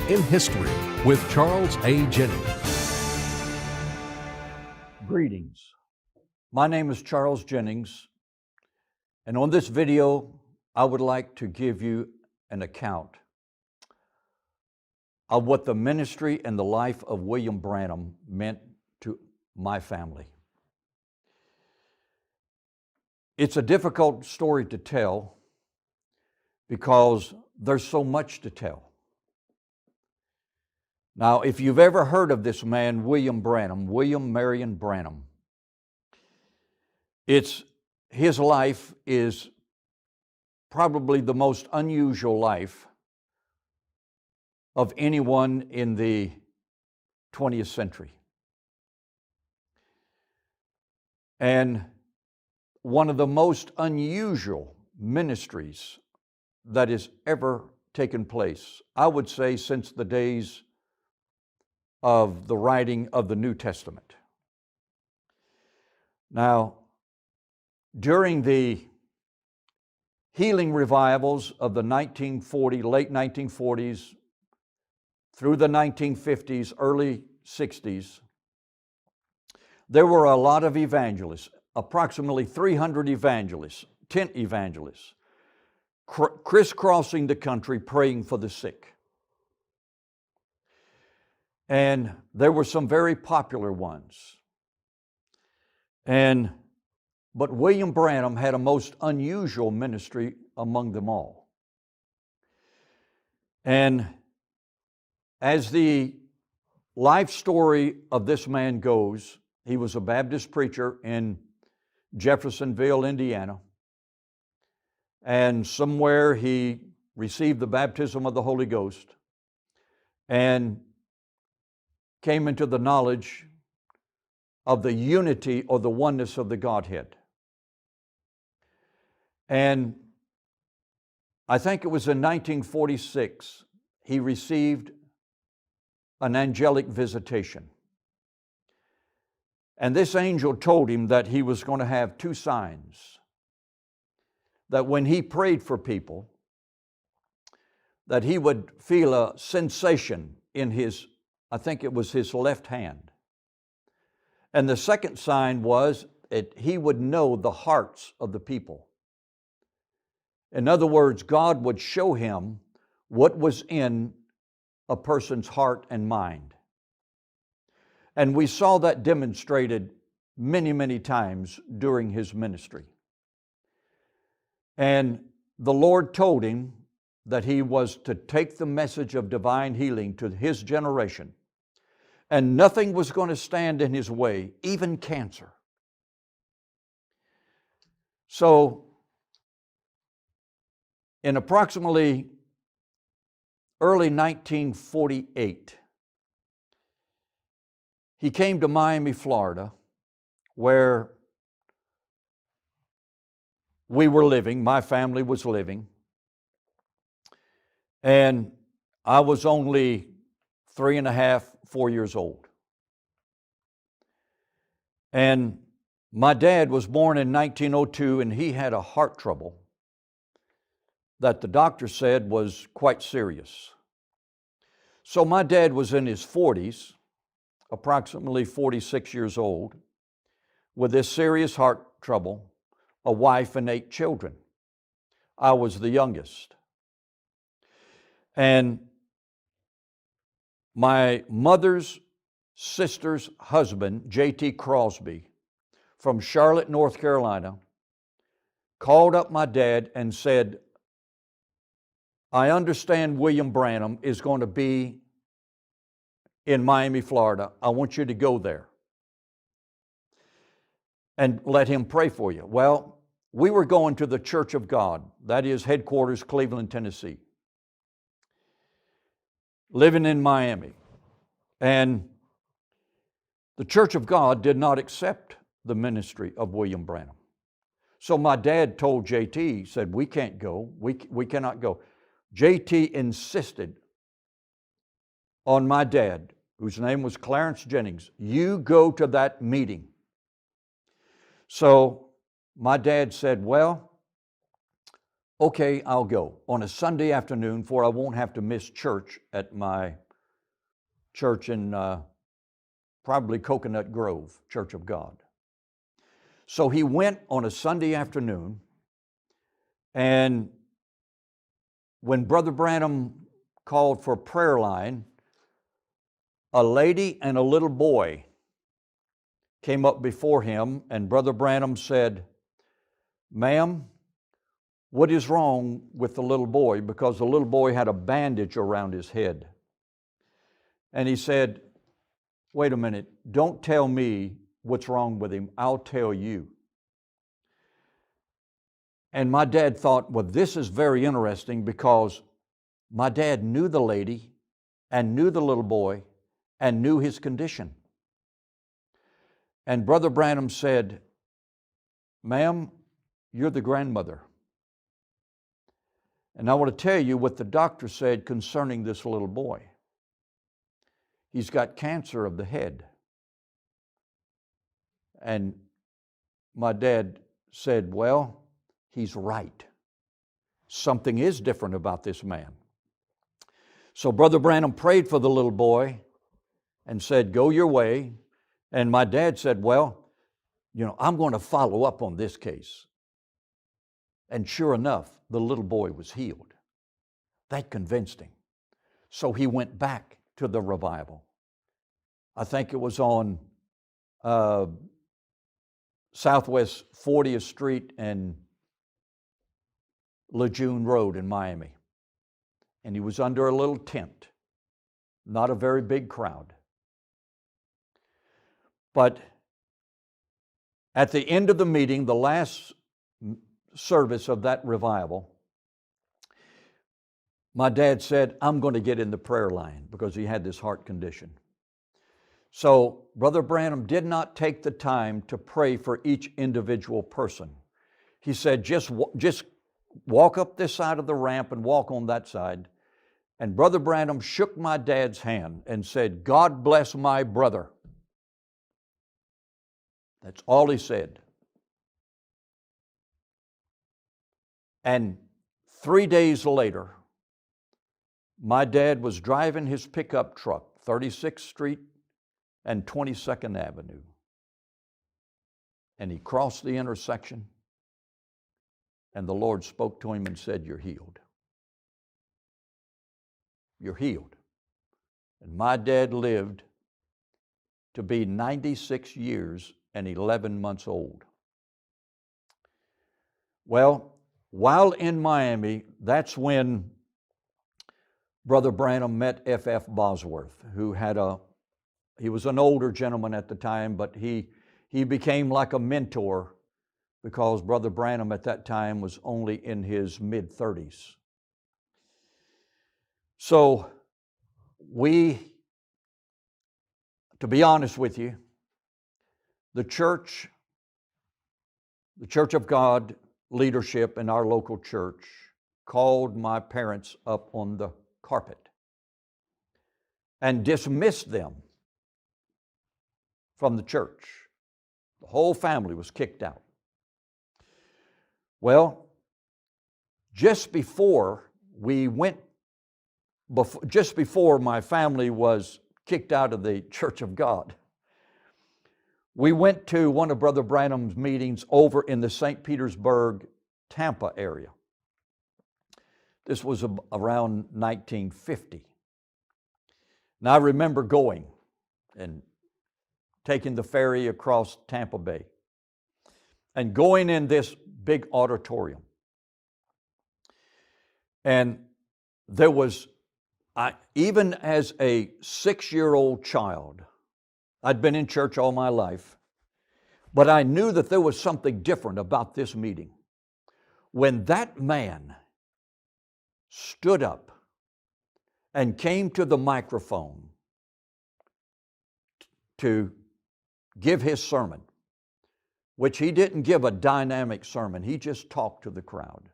in History with Charles A. Jennings. Greetings. My name is Charles Jennings, and on this video, I would like to give you an account of what the ministry and the life of William Branham meant to my family. It's a difficult story to tell because there's so much to tell. Now, if you've ever heard of this man, William Marion Branham, his life is probably the most unusual life of anyone in the 20th century. And one of the most unusual ministries that has ever taken place, I would say, since the days of the writing of the New Testament. Now, during the healing revivals of the late 1940s through the 1950s, early 60s, there were a lot of evangelists, approximately 300 evangelists, tent evangelists, crisscrossing the country praying for the sick. And there were some very popular ones. But William Branham had a most unusual ministry among them all. And as the life story of this man goes, he was a Baptist preacher in Jeffersonville, Indiana. And somewhere he received the baptism of the Holy Ghost and came into the knowledge of the unity or the oneness of the Godhead. And I think it was in 1946 he received an angelic visitation. And this angel told him that he was going to have two signs. That when he prayed for people, that he would feel a sensation in his, I think it was his left hand. And the second sign was that he would know the hearts of the people. In other words, God would show him what was in a person's heart and mind. And we saw that demonstrated many, many times during his ministry. And the Lord told him that he was to take the message of divine healing to his generation, and nothing was going to stand in his way, even cancer. So, in approximately early 1948, he came to Miami, Florida, where we were living, my family was living, and I was only 3.5, 4 years old. And my dad was born in 1902, and he had a heart trouble that the doctor said was quite serious. So my dad was in his 40s, approximately 46 years old, with this serious heart trouble, a wife and 8 children. I was the youngest. And my mother's sister's husband, J.T. Crosby, from Charlotte, North Carolina, called up my dad and said, I understand William Branham is going to be in Miami, Florida. I want you to go there and let him pray for you. Well, we were going to the Church of God, that is headquarters, Cleveland, Tennessee, living in Miami. And the Church of God did not accept the ministry of William Branham. So my dad told JT, he said, we can't go, we cannot go. JT insisted on my dad, whose name was Clarence Jennings, you go to that meeting. So my dad said, well, okay, I'll go on a Sunday afternoon, for I won't have to miss church at my church in probably Coconut Grove, Church of God. So he went on a Sunday afternoon, and when Brother Branham called for prayer line, a lady and a little boy came up before him, and Brother Branham said, "Ma'am, what is wrong with the little boy?" Because the little boy had a bandage around his head. And he said, "Wait a minute, don't tell me what's wrong with him, I'll tell you." And my dad thought, well, this is very interesting, because my dad knew the lady and knew the little boy and knew his condition. And Brother Branham said, "Ma'am, you're the grandmother. And I want to tell you what the doctor said concerning this little boy. He's got cancer of the head." And my dad said, "Well, he's right. Something is different about this man." So Brother Branham prayed for the little boy and said, "Go your way." And my dad said, "Well, I'm going to follow up on this case." And sure enough, the little boy was healed. That convinced him. So he went back to the revival. I think it was on Southwest 40th Street and Lejeune Road in Miami. And he was under a little tent, not a very big crowd. But at the end of the meeting, the last service of that revival, my dad said, "I'm going to get in the prayer line," because he had this heart condition. So Brother Branham did not take the time to pray for each individual person. He said, just walk up this side of the ramp and walk on that side. And Brother Branham shook my dad's hand and said, "God bless my brother." That's all he said. And 3 days later, my dad was driving his pickup truck, 36th Street and 22nd Avenue. And he crossed the intersection, and the Lord spoke to him and said, "You're healed. You're healed." And my dad lived to be 96 years and 11 months old. Well, while in Miami, that's when Brother Branham met F.F. Bosworth, he was an older gentleman at the time, but he became like a mentor, because Brother Branham at that time was only in his mid-30s. So to be honest with you, the Church of God leadership in our local church called my parents up on the carpet and dismissed them from the church. The whole family was kicked out. Well, just before my family was kicked out of the Church of God, we went to one of Brother Branham's meetings over in the St. Petersburg, Tampa area. This was around 1950. Now I remember going and taking the ferry across Tampa Bay and going in this big auditorium. And there was, even as a 6-year-old child, I'd been in church all my life, but I knew that there was something different about this meeting. When that man stood up and came to the microphone to give his sermon, which he didn't give a dynamic sermon, he just talked to the crowd,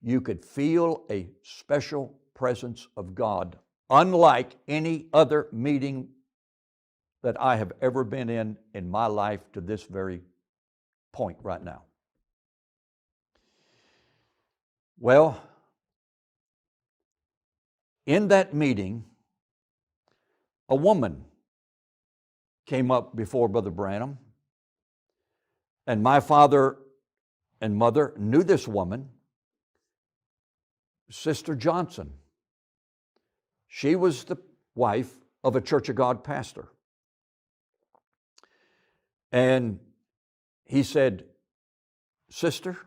you could feel a special presence of God, unlike any other meeting that I have ever been in my life to this very point right now. Well, in that meeting, a woman came up before Brother Branham, and my father and mother knew this woman, Sister Johnson. She was the wife of a Church of God pastor. And he said, "Sister,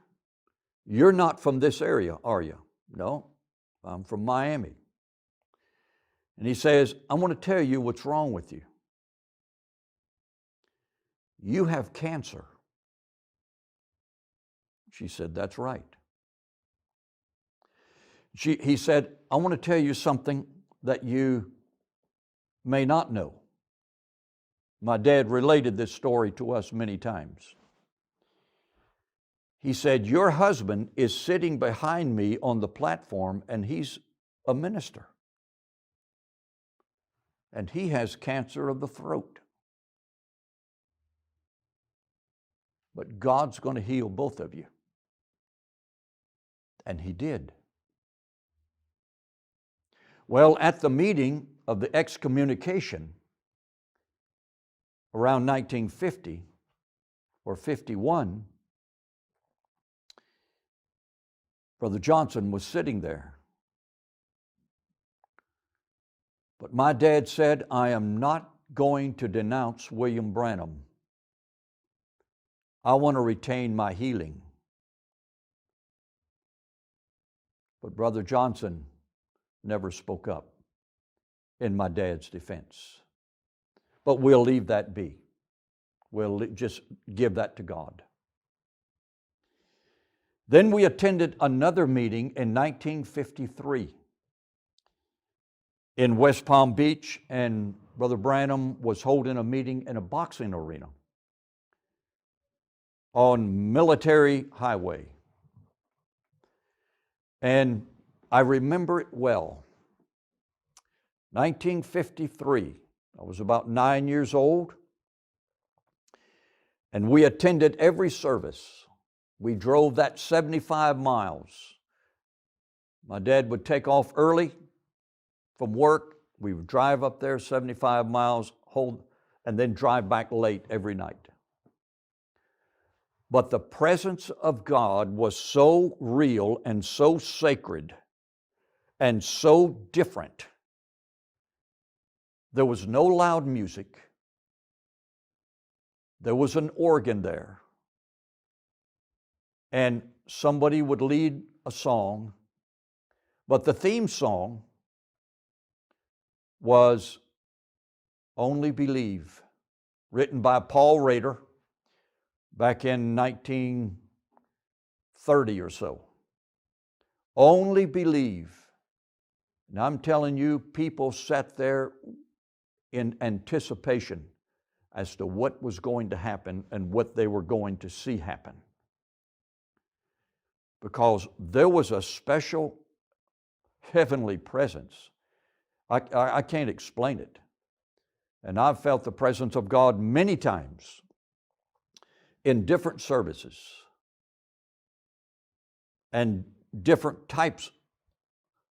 you're not from this area, are you?" "No, I'm from Miami." And he says, "I want to tell you what's wrong with you. You have cancer." She said, "That's right." He said, "I want to tell you something that you may not know." My dad related this story to us many times. He said, "Your husband is sitting behind me on the platform, and he's a minister. And he has cancer of the throat. But God's going to heal both of you." And he did. Well, at the meeting of the excommunication around 1950 or 51, Brother Johnson was sitting there. But my dad said, "I am not going to denounce William Branham. I want to retain my healing." But Brother Johnson never spoke up in my dad's defense. But we'll leave that be. We'll just give that to God. Then we attended another meeting in 1953 in West Palm Beach, and Brother Branham was holding a meeting in a boxing arena on Military Highway. And I remember it well. 1953, I was about 9 years old, and we attended every service. We drove that 75 miles. My dad would take off early from work. We would drive up there 75 miles, and then drive back late every night. But the presence of God was so real and so sacred and so different. There was no loud music. There was an organ there. And somebody would lead a song, but the theme song was "Only Believe," written by Paul Rader back in 1930 or so. Only believe. And I'm telling you, people sat there in anticipation as to what was going to happen and what they were going to see happen. Because there was a special heavenly presence. I can't explain it. And I've felt the presence of God many times in different services and different types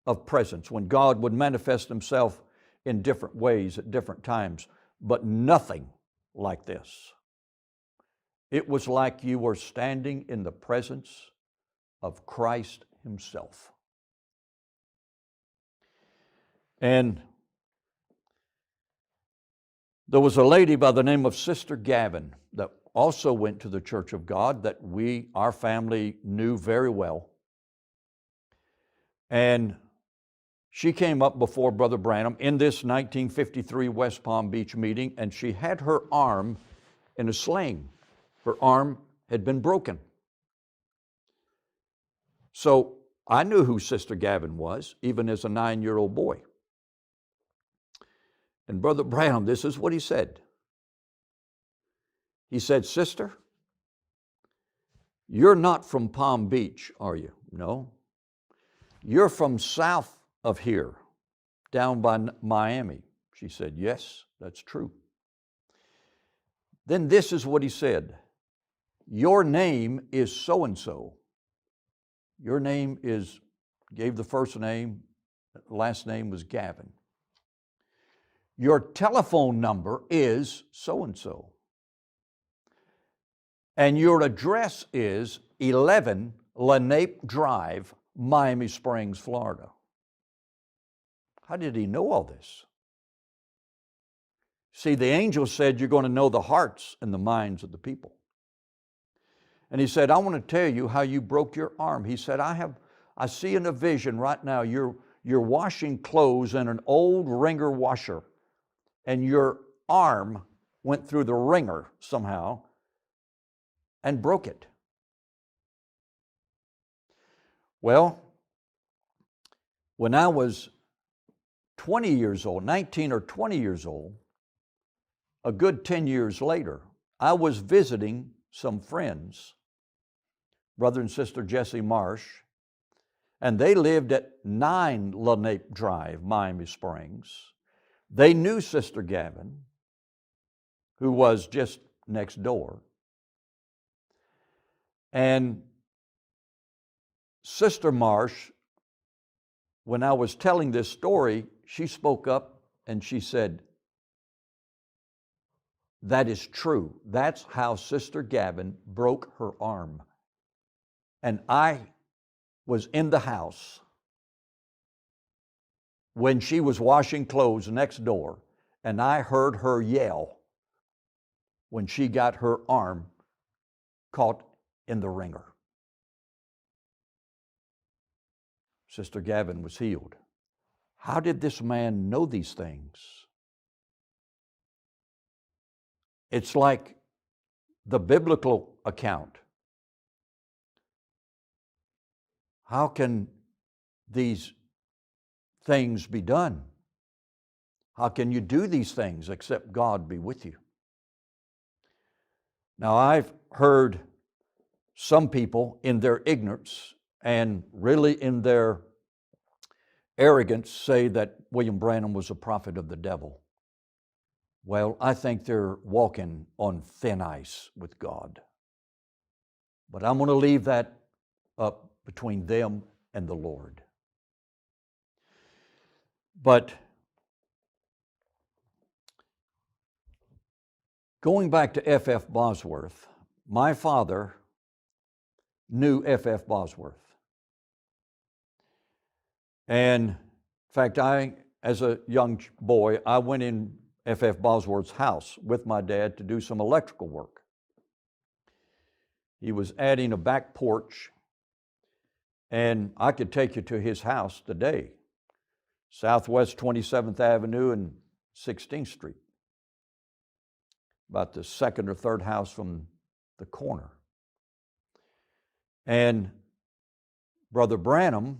of presence when God would manifest Himself in different ways at different times, but nothing like this. It was like you were standing in the presence of Christ Himself. And there was a lady by the name of Sister Gavin that also went to the Church of God that our family knew very well. And she came up before Brother Branham in this 1953 West Palm Beach meeting, and she had her arm in a sling. Her arm had been broken. So I knew who Sister Gavin was, even as a 9-year-old boy. And Brother Branham, this is what he said. He said, "Sister, you're not from Palm Beach, are you?" "No." "You're from south of here, down by Miami." She said, "Yes, that's true." Then this is what he said. "Your name is so-and-so. your name is, gave the first name, last name was Gavin. Your telephone number is so-and-so. And your address is 11 Lenape Drive, Miami Springs, Florida. How did he know all this? See, the angel said you're going to know the hearts and the minds of the people. And he said, I want to tell you how you broke your arm. He said, I see in a vision right now, you're washing clothes in an old wringer washer, and your arm went through the wringer somehow and broke it. Well, when I was 20 years old, 19 or 20 years old, a good 10 years later, I was visiting some friends, brother and sister Jesse Marsh, and they lived at 9 Lenape Drive, Miami Springs. They knew Sister Gavin, who was just next door. And Sister Marsh, when I was telling this story, she spoke up and she said, that is true. That's how Sister Gavin broke her arm. And I was in the house when she was washing clothes next door, and I heard her yell when she got her arm caught in the wringer. Sister Gavin was healed. How did this man know these things? It's like the biblical account. How can these things be done? How can you do these things except God be with you? Now, I've heard some people in their ignorance and really in their arrogance say that William Branham was a prophet of the devil. Well, I think they're walking on thin ice with God. But I'm going to leave that up between them and the Lord. But going back to F.F. Bosworth, my father knew F.F. Bosworth. And in fact, as a young boy, I went in F.F. Bosworth's house with my dad to do some electrical work. He was adding a back porch, and I could take you to his house today, Southwest 27th Avenue and 16th Street, about the second or third house from the corner. And Brother Branham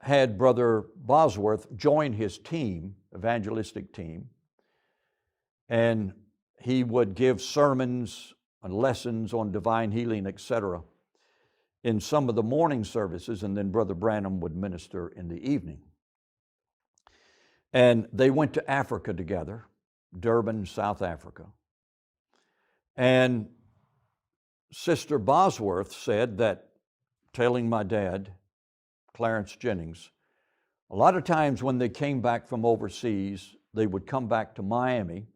had Brother Bosworth join his team, evangelistic team, and he would give sermons and lessons on divine healing, etc., in some of the morning services, and then Brother Branham would minister in the evening. And they went to Africa together, Durban, South Africa. And Sister Bosworth said that, telling my dad, Clarence Jennings, a lot of times when they came back from overseas, they would come back to Miami,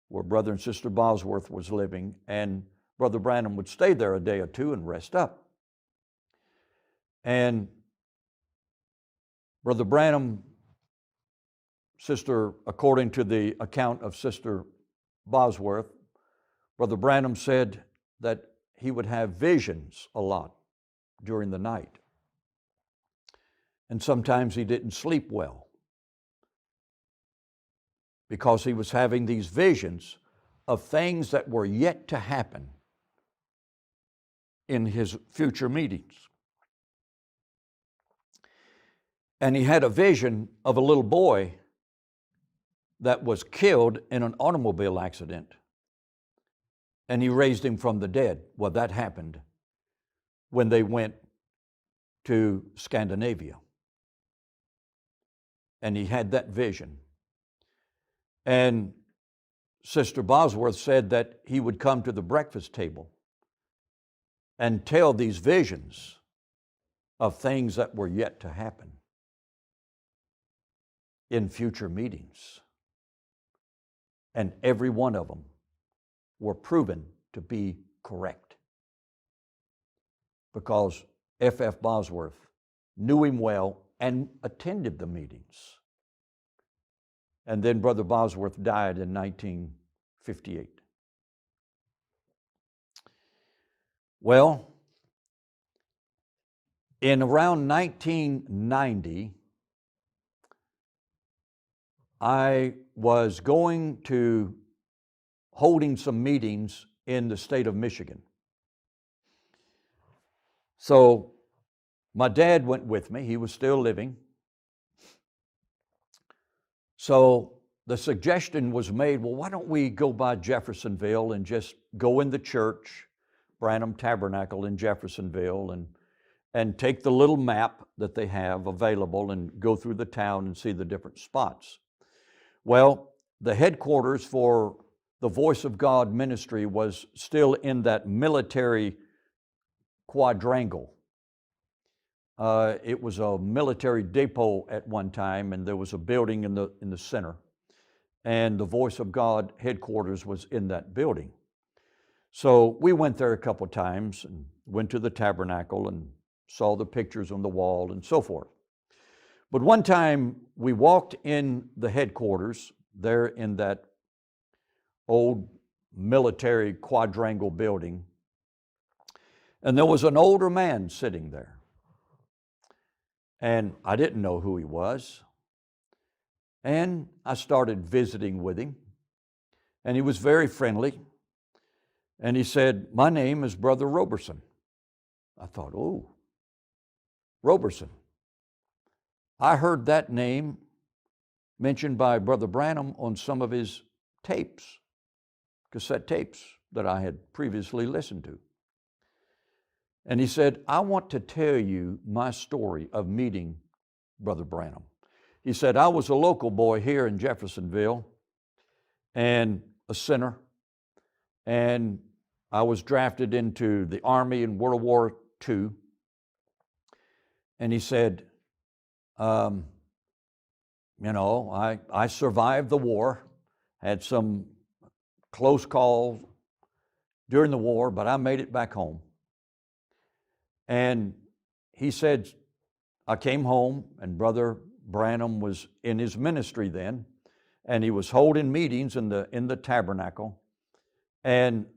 where Brother and Sister Bosworth was living, and Brother Branham would stay there a day or two and rest up. And Brother Branham, according to the account of Sister Bosworth, Brother Branham said that he would have visions a lot during the night. And sometimes he didn't sleep well because he was having these visions of things that were yet to happen in his future meetings. And he had a vision of a little boy that was killed in an automobile accident, and he raised him from the dead. Well, that happened when they went to Scandinavia. And he had that vision. And Sister Bosworth said that he would come to the breakfast table and tell these visions of things that were yet to happen in future meetings. And every one of them were proven to be correct, because F. Bosworth knew him well and attended the meetings. And then Brother Bosworth died in 1958. Well, in around 1990, I was holding some meetings in the state of Michigan. So my dad went with me. He was still living. So the suggestion was made, well, why don't we go by Jeffersonville and just go in the church, Branham Tabernacle in Jeffersonville, and take the little map that they have available and go through the town and see the different spots. Well, the headquarters for the Voice of God ministry was still in that military quadrangle. It was a military depot at one time, and there was a building in the center, and the Voice of God headquarters was in that building. So we went there a couple times and went to the tabernacle and saw the pictures on the wall and so forth. But one time we walked in the headquarters there in that old military quadrangle building, and there was an older man sitting there. And I didn't know who he was. And I started visiting with him, and he was very friendly. And he said, "My name is Brother Roberson." I thought, oh, Roberson. I heard that name mentioned by Brother Branham on some of his tapes, cassette tapes that I had previously listened to. And he said, "I want to tell you my story of meeting Brother Branham." He said, "I was a local boy here in Jeffersonville and a sinner, and I was drafted into the Army in World War II." And he said, I survived the war, had some close calls during the war, but I made it back home. And he said, I came home, and Brother Branham was in his ministry then, and he was holding meetings in the tabernacle, and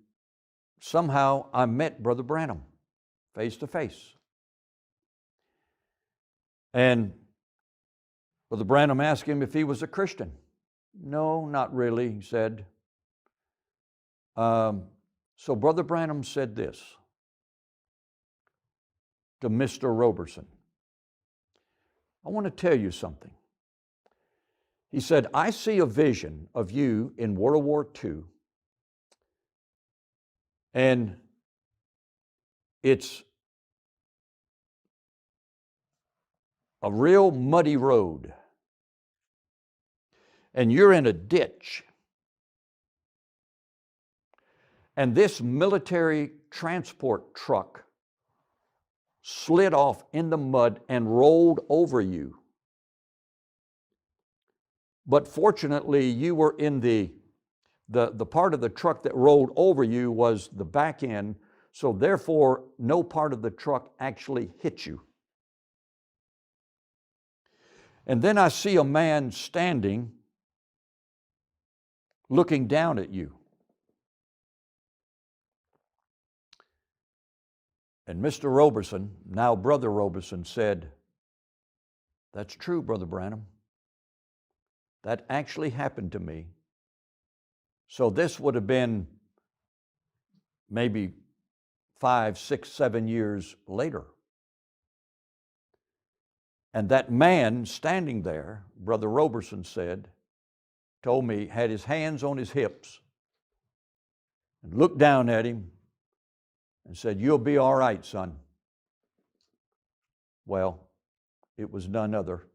somehow I met Brother Branham face to face. And Brother Branham asked him if he was a Christian. "No, not really," he said. So Brother Branham said this to Mr. Roberson: "I want to tell you something." He said, "I see a vision of you in World War II, and it's a real muddy road, and you're in a ditch, and this military transport truck slid off in the mud and rolled over you. But fortunately, you were in the part of the truck that rolled over you was the back end, so therefore no part of the truck actually hit you. And then I see a man standing, looking down at you. And Mr. Roberson, now Brother Roberson, said, "That's true, Brother Branham. That actually happened to me." So this would have been maybe 5, 6, 7 years later. And that man standing there, Brother Roberson said, told me, had his hands on his hips and looked down at him and said, "You'll be all right, son." Well, it was none other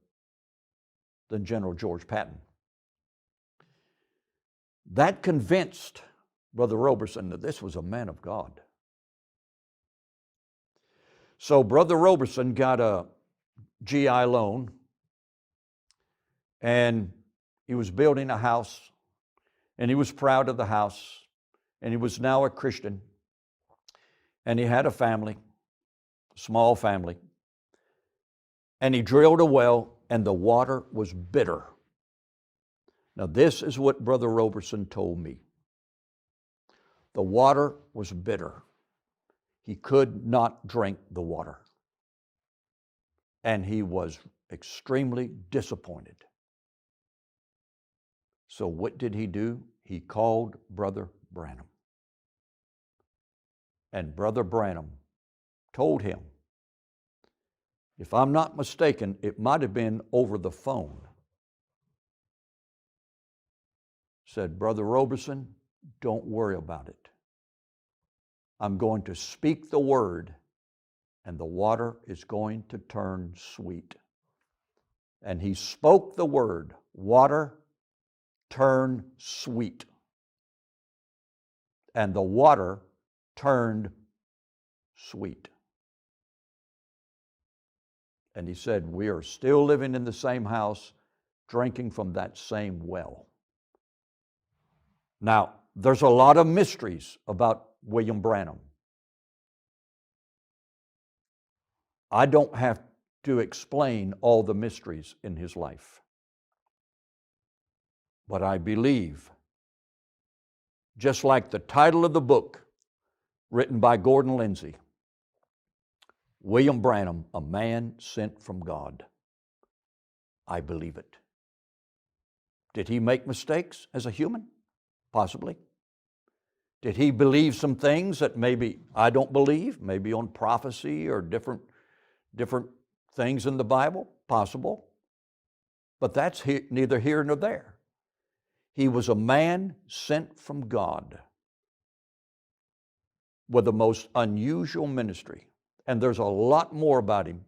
than General George Patton. That convinced Brother Roberson that this was a man of God. So Brother Roberson got a GI loan, and he was building a house, and he was proud of the house, and he was now a Christian, and he had a family, small family, and he drilled a well, and the water was bitter. Now, this is what Brother Roberson told me. The water was bitter. He could not drink the water. And he was extremely disappointed. So what did he do? He called Brother Branham. And Brother Branham told him, if I'm not mistaken, it might have been over the phone, said, Brother Roberson, don't worry about it. I'm going to speak the word, and the water is going to turn sweet. And he spoke the word, water, turn sweet. And the water turned sweet. And he said, we are still living in the same house, drinking from that same well. Now, there's a lot of mysteries about William Branham. I don't have to explain all the mysteries in his life. But I believe, just like the title of the book written by Gordon Lindsay, William Branham, a man sent from God. I believe it. Did he make mistakes as a human? Possibly. Did he believe some things that maybe I don't believe, maybe on prophecy or different things in the Bible? Possible. But that's neither here nor there. He was a man sent from God with the most unusual ministry. And there's a lot more about him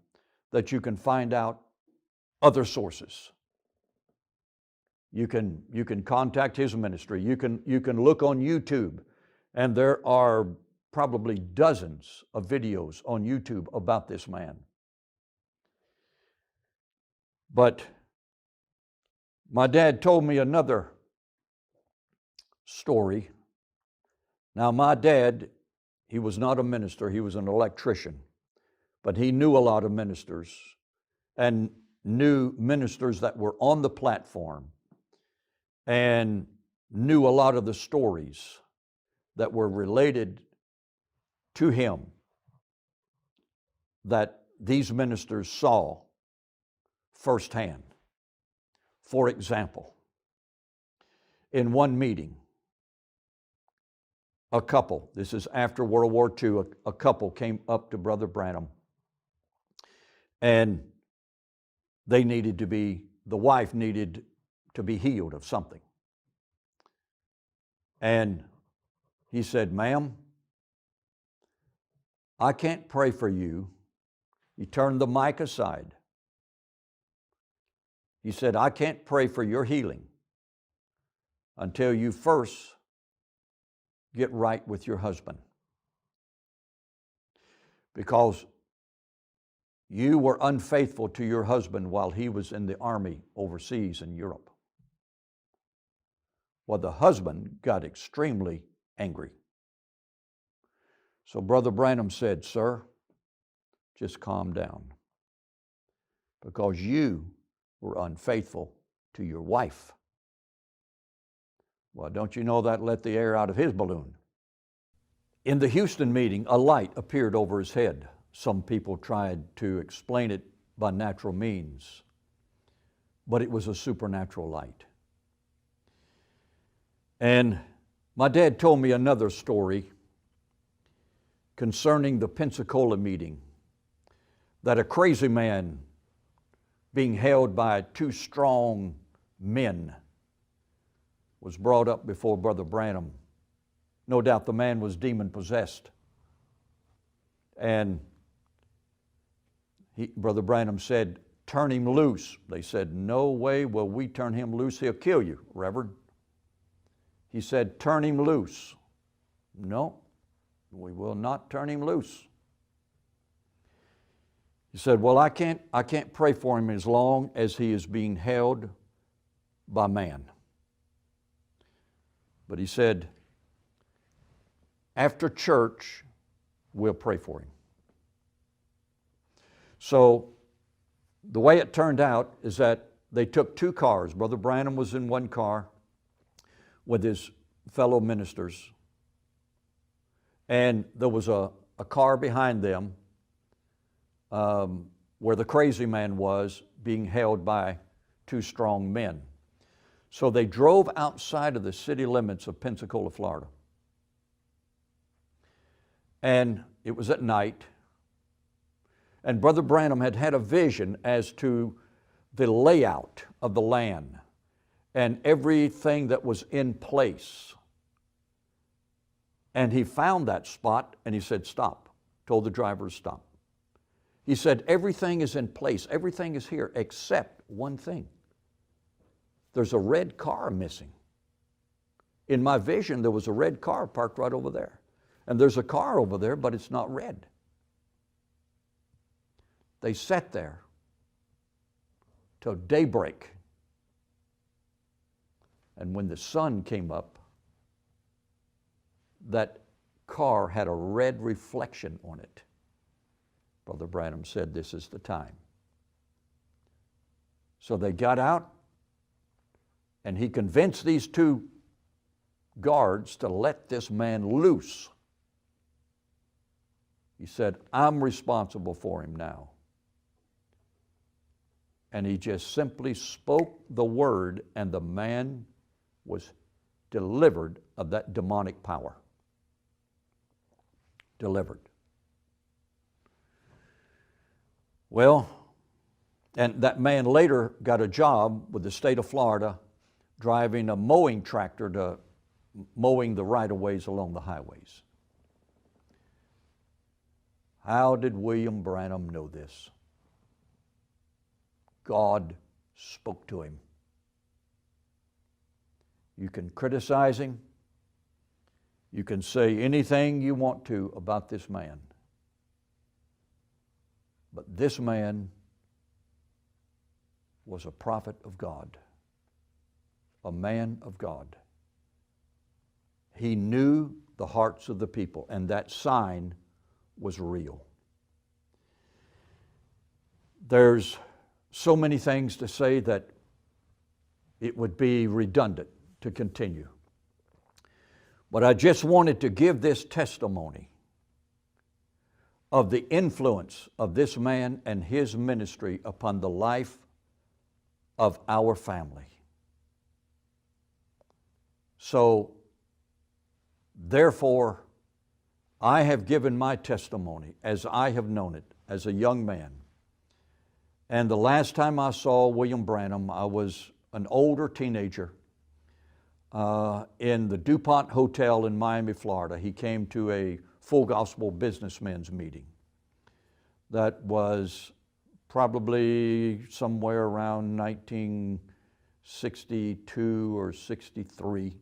that you can find out other sources. You can contact his ministry. You can look on YouTube, and there are probably dozens of videos on YouTube about this man. But my dad told me another story. Now, my dad, he was not a minister, he was an electrician, but he knew a lot of ministers and knew ministers that were on the platform and knew a lot of the stories that were related to him that these ministers saw firsthand. For example, in one meeting, a couple, this is after World War II, a couple came up to Brother Branham, and the wife needed to be healed of something. And he said, ma'am, I can't pray for you. He turned the mic aside. He said, I can't pray for your healing until you first get right with your husband. Because you were unfaithful to your husband while he was in the army overseas in Europe. Well, the husband got extremely angry. So Brother Branham said, sir, just calm down, because you were unfaithful to your wife. Well, don't you know that let the air out of his balloon? In the Houston meeting, a light appeared over his head. Some people tried to explain it by natural means, but it was a supernatural light. And my dad told me another story concerning the Pensacola meeting, that a crazy man being held by two strong men was brought up before Brother Branham. No doubt the man was demon-possessed. And Brother Branham said, turn him loose. They said, no way will we turn him loose. He'll kill you, Reverend. He said, turn him loose. No, we will not turn him loose. He said, well, I can't pray for him as long as he is being held by man. But he said, after church, we'll pray for him. So the way it turned out is that they took two cars. Brother Branham was in one car with his fellow ministers, and there was a car behind them where the crazy man was being held by two strong men. So they drove outside of the city limits of Pensacola, Florida. And it was at night. And Brother Branham had had a vision as to the layout of the land and everything that was in place. And he found that spot and he said, stop. Told the driver to stop. He said, everything is in place. Everything is here except one thing. There's a red car missing. In my vision, there was a red car parked right over there. And there's a car over there, but it's not red. They sat there till daybreak. And when the sun came up, that car had a red reflection on it. Brother Branham said, this is the time. So they got out, and he convinced these two guards to let this man loose. He said, I'm responsible for him now. And he just simply spoke the word, and the man was delivered of that demonic power. Delivered. Well, and that man later got a job with the state of Florida driving a mowing tractor to mowing the right-of-ways along the highways. How did William Branham know this? God spoke to him. You can criticize him. You can say anything you want to about this man. But this man was a prophet of God, a man of God. He knew the hearts of the people, and that sign was real. There's so many things to say that it would be redundant to continue. But I just wanted to give this testimony of the influence of this man and his ministry upon the life of our family. So, therefore, I have given my testimony as I have known it as a young man. And the last time I saw William Branham, I was an older teenager in the DuPont Hotel in Miami, Florida. He came to a Full Gospel Businessmen's meeting. That was probably somewhere around 1962 or 63.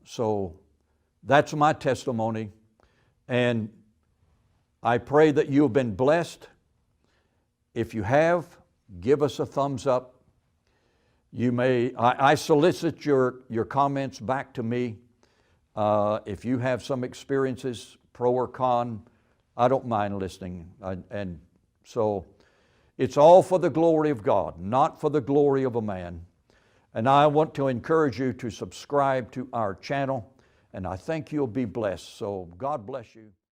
So that's my testimony. And I pray that you have been blessed. If you have, give us a thumbs up. You may, I solicit your comments back to me. If you have some experiences, pro or con, I don't mind listening. And so it's all for the glory of God, not for the glory of a man. And I want to encourage you to subscribe to our channel, and I think you'll be blessed. So God bless you.